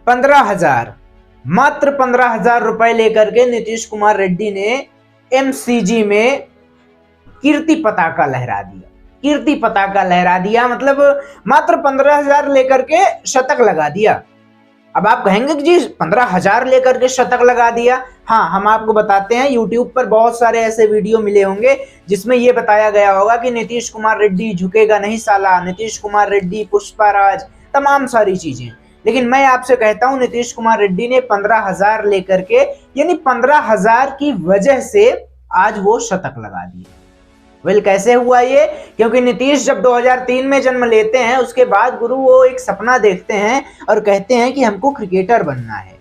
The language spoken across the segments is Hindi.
15,000, मात्र 15,000 रुपए लेकर के नीतीश कुमार रेड्डी ने एमसीजी में कीर्ति पताका लहरा दिया। कीर्ति पताका लहरा दिया मतलब मात्र 15,000 लेकर के शतक लगा दिया। अब आप कहेंगे कि जी 15,000 लेकर के शतक लगा दिया। हाँ, हम आपको बताते हैं, यूट्यूब पर बहुत सारे ऐसे वीडियो मिले होंगे जिसमें यह बताया गया होगा कि नीतीश कुमार रेड्डी झुकेगा नहीं साला, नीतीश कुमार रेड्डी पुष्पाराज, तमाम सारी चीजें। लेकिन मैं आपसे कहता हूं नीतीश कुमार रेड्डी ने 15,000 लेकर के, यानी 15,000 की वजह से आज वो शतक लगा दिए। कैसे हुआ ये? क्योंकि नीतीश जब 2003 में जन्म लेते हैं उसके बाद गुरु वो एक सपना देखते हैं और कहते हैं कि हमको क्रिकेटर बनना है।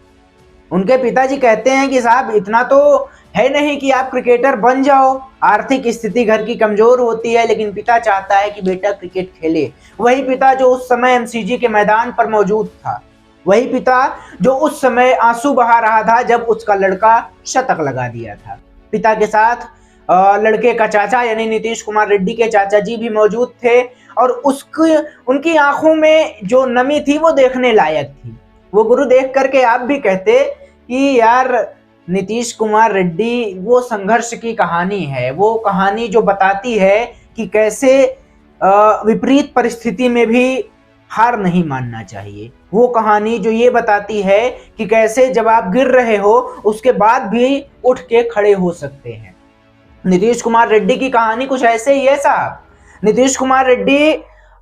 उनके पिताजी कहते हैं कि साहब इतना तो है नहीं कि आप क्रिकेटर बन जाओ, आर्थिक स्थिति घर की कमजोर होती है, लेकिन पिता चाहता है कि बेटा क्रिकेट खेले। वही पिता जो उस समय एमसीजी के मैदान पर मौजूद था, वही पिता जो उस समय आंसू बहा रहा था जब उसका लड़का शतक लगा दिया था। पिता के साथ लड़के का चाचा यानी नीतीश कुमार रेड्डी के चाचा जी भी मौजूद थे और उनकी आंखों में जो नमी थी वो देखने लायक थी। वो गुरु देख करके आप भी कहते कि यार नीतीश कुमार रेड्डी वो संघर्ष की कहानी है, वो कहानी जो बताती है कि कैसे विपरीत परिस्थिति में भी हार नहीं मानना चाहिए। वो कहानी जो ये बताती है कि कैसे जब आप गिर रहे हो उसके बाद भी उठ के खड़े हो सकते हैं। नीतीश कुमार रेड्डी की कहानी कुछ ऐसे ही है साहब। नीतीश कुमार रेड्डी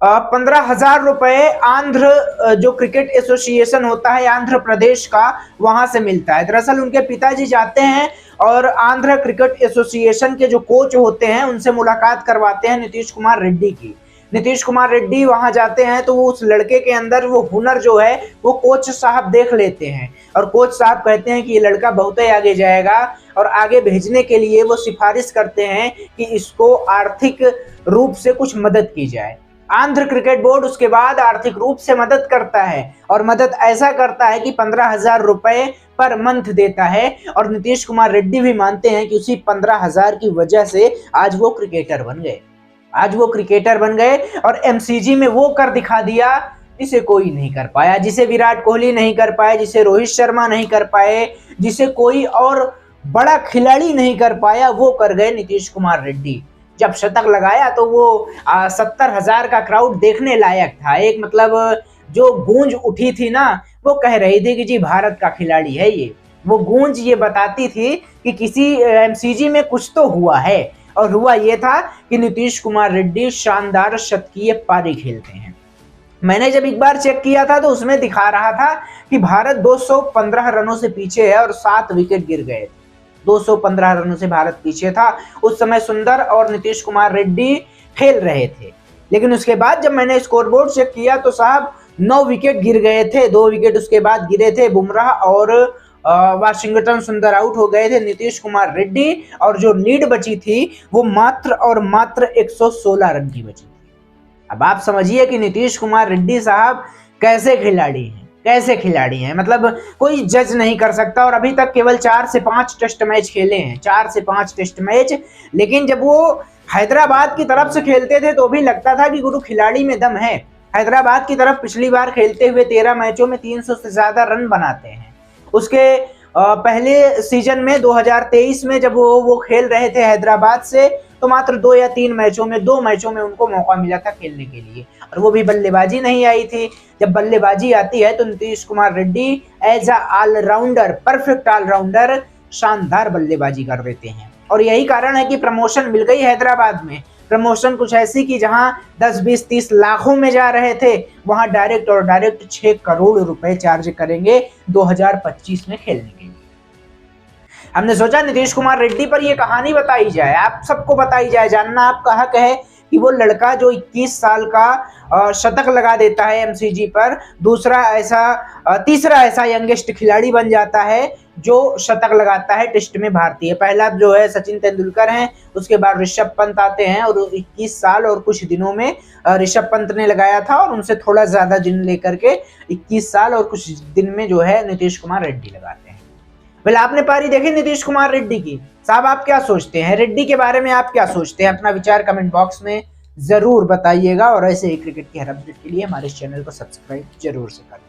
15,000 रुपए आंध्र जो क्रिकेट एसोसिएशन होता है आंध्र प्रदेश का, वहां से मिलता है। दरअसल उनके पिताजी जाते हैं और आंध्र क्रिकेट एसोसिएशन के जो कोच होते हैं उनसे मुलाकात करवाते हैं नीतीश कुमार रेड्डी की। नीतीश कुमार रेड्डी वहां जाते हैं तो वो उस लड़के के अंदर वो हुनर जो है वो कोच साहब देख लेते हैं और कोच साहब कहते हैं कि ये लड़का बहुत ही आगे जाएगा और आगे भेजने के लिए वो सिफारिश करते हैं कि इसको आर्थिक रूप से कुछ मदद की जाए। आंध्र क्रिकेट बोर्ड उसके बाद आर्थिक रूप से मदद करता है और मदद ऐसा करता है कि 15,000 रुपए पर मंथ देता है और नीतीश कुमार रेड्डी भी मानते हैं कि उसी 15,000 की वजह से आज वो क्रिकेटर बन गए। आज वो क्रिकेटर बन गए और एमसीजी में वो कर दिखा दिया जिसे कोई नहीं कर पाया, जिसे विराट कोहली नहीं कर पाए, जिसे रोहित शर्मा नहीं कर पाए, जिसे कोई और बड़ा खिलाड़ी नहीं कर पाया, वो कर गए नीतीश कुमार रेड्डी। जब शतक लगाया तो वो 70,000 का क्राउड देखने लायक था। एक मतलब जो गूंज उठी थी ना, वो कह रही थी कि जी भारत का खिलाड़ी है ये। वो गूंज ये बताती थी कि किसी एमसीजी में कुछ तो हुआ है और हुआ ये था कि नीतीश कुमार रेड्डी शानदार शतकीय पारी खेलते हैं। मैंने जब एक बार चेक किया था तो उसमें दिखा रहा था कि भारत 215 रनों से पीछे है और 7 विकेट गिर गए। 215 रनों से भारत पीछे था। उस समय सुंदर और नीतीश कुमार रेड्डी खेल रहे थे, लेकिन उसके बाद जब मैंने स्कोरबोर्ड चेक किया तो साहब 9 विकेट गिर गए थे। 2 विकेट उसके बाद गिरे थे। बुमराह और वाशिंगटन सुंदर आउट हो गए थे। नीतीश कुमार रेड्डी और जो लीड बची थी वो मात्र और मात्र 116 रन की बची थी। अब आप समझिए कि नीतीश कुमार रेड्डी साहब कैसे खिलाड़ी हैं, कैसे खिलाड़ी हैं, मतलब कोई जज नहीं कर सकता। और अभी तक केवल 4 से 5 टेस्ट मैच खेले हैं, 4 से 5 टेस्ट मैच। लेकिन जब वो हैदराबाद की तरफ से खेलते थे तो भी लगता था कि गुरु खिलाड़ी में दम है। हैदराबाद की तरफ पिछली बार खेलते हुए 13 मैचों में 300 से ज्यादा रन बनाते हैं। उसके पहले सीजन में 2023 में जब वो खेल रहे थे हैदराबाद से तो मात्र 2 या 3 मैचों में 2 मैचों में उनको मौका मिला था खेलने के लिए और वो भी बल्लेबाजी नहीं आई थी। जब बल्लेबाजी आती है तो Nitish Kumar Reddy as a allrounder, perfect allrounder, शानदार बल्लेबाजी कर देते हैं। और यही कारण है कि प्रमोशन मिल गई हैदराबाद में। प्रमोशन कुछ ऐसी कि जहां 10, 20, 30 लाखों में जा रहे थे वहां डायरेक्ट और डायरेक्ट 6 करोड़ रुपए चार्ज करेंगे 2025 में खेलने के लिए। हमने सोचा नीतीश कुमार रेड्डी पर यह कहानी बताई जाए, आप सबको बताई जाए। जानना आपका हक है कि वो लड़का जो 21 साल का शतक लगा देता है एमसीजी पर, तीसरा ऐसा यंगेस्ट खिलाड़ी बन जाता है जो शतक लगाता है टेस्ट में भारतीय। पहला जो है सचिन तेंदुलकर हैं, उसके बाद ऋषभ पंत आते हैं और 21 साल और कुछ दिनों में ऋषभ पंत ने लगाया था और उनसे थोड़ा ज्यादा दिन लेकर के 21 साल और कुछ दिन में जो है नीतीश कुमार रेड्डी लगाते हैं। आपने पारी देखी नीतीश कुमार रेड्डी की? साहब आप क्या सोचते हैं रेड्डी के बारे में? आप क्या सोचते हैं? अपना विचार कमेंट बॉक्स में जरूर बताइएगा और ऐसे ही क्रिकेट की हर अपडेट के लिए हमारे चैनल को सब्सक्राइब जरूर से करें।